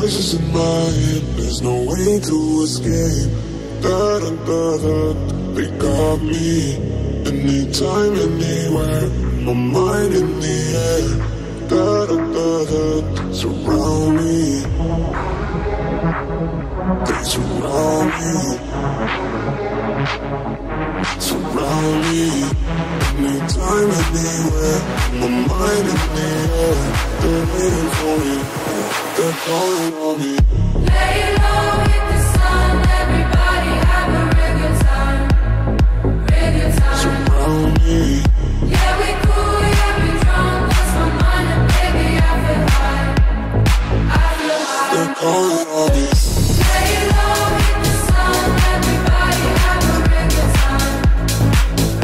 voices in my head, there's no way to escape. Da da da da, they got me. Anytime, anywhere, my mind in the air. Da da da da, surround me. They surround me. Surround me. Anytime, anywhere, my mind in the air. They're waiting for me, they're calling on me. Lay low, hit the sun, everybody have a real good time. Real good time. Surround me. Yeah, we cool, yeah, we drunk, lost my mind, and baby, I feel high. I feel high. They're calling on me. Lay low, hit the sun, everybody have a real good time.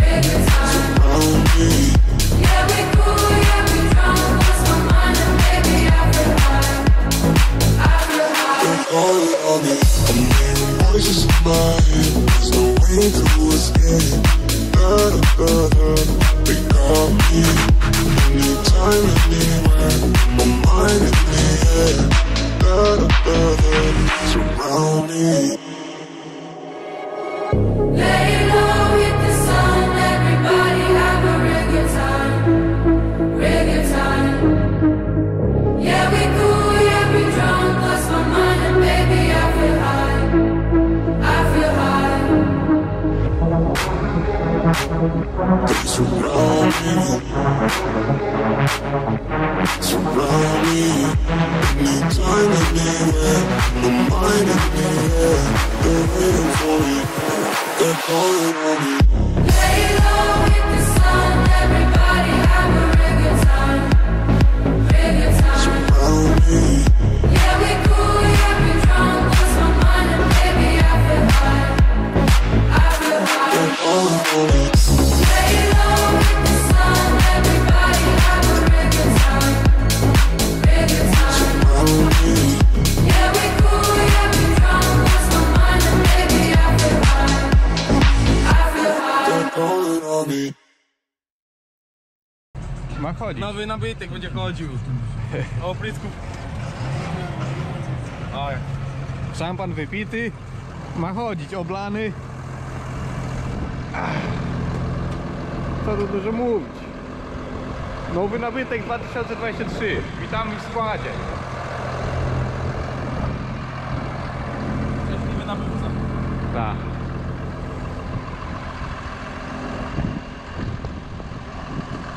Real good time. Surround me. Yeah, we cool, yeah, we drunk, lost my mind, and baby, I feel high. I feel high. They're calling on me. I'm hearing voices in my head, there's no way to escape. Da da da da, they got me. Anytime, anywhere, my mind in the air. Da da da da, surround me. Lay low, hit the sun, everybody have a real good time. Real good time. Yeah, we cool, yeah, we drunk, lost my mind, and baby, I feel high. I feel high. They surround me. Surround me. Anytime, anywhere, my mind in the air. They're waiting for me, they're calling on me. Lay low, hit the sun, everybody have a real good time. Real good time. Surround me. Yeah, we cool, yeah, we drunk, lost my mind, and baby, I feel high. I feel high. They're calling on me. Lay low, hit the sun, everybody have a real good time. Real good time. Surround me. Yeah, we cool, yeah, we drunk, lost my mind, and baby, I feel high. I feel high. They're calling on me. Ma chodzić. Nowy nabytek będzie chodził. O prysku. Oj. Szampan wypity. Ma chodzić, oblany. Co tu dużo mówić. Nowy nabytek 2023. Witamy w składzie.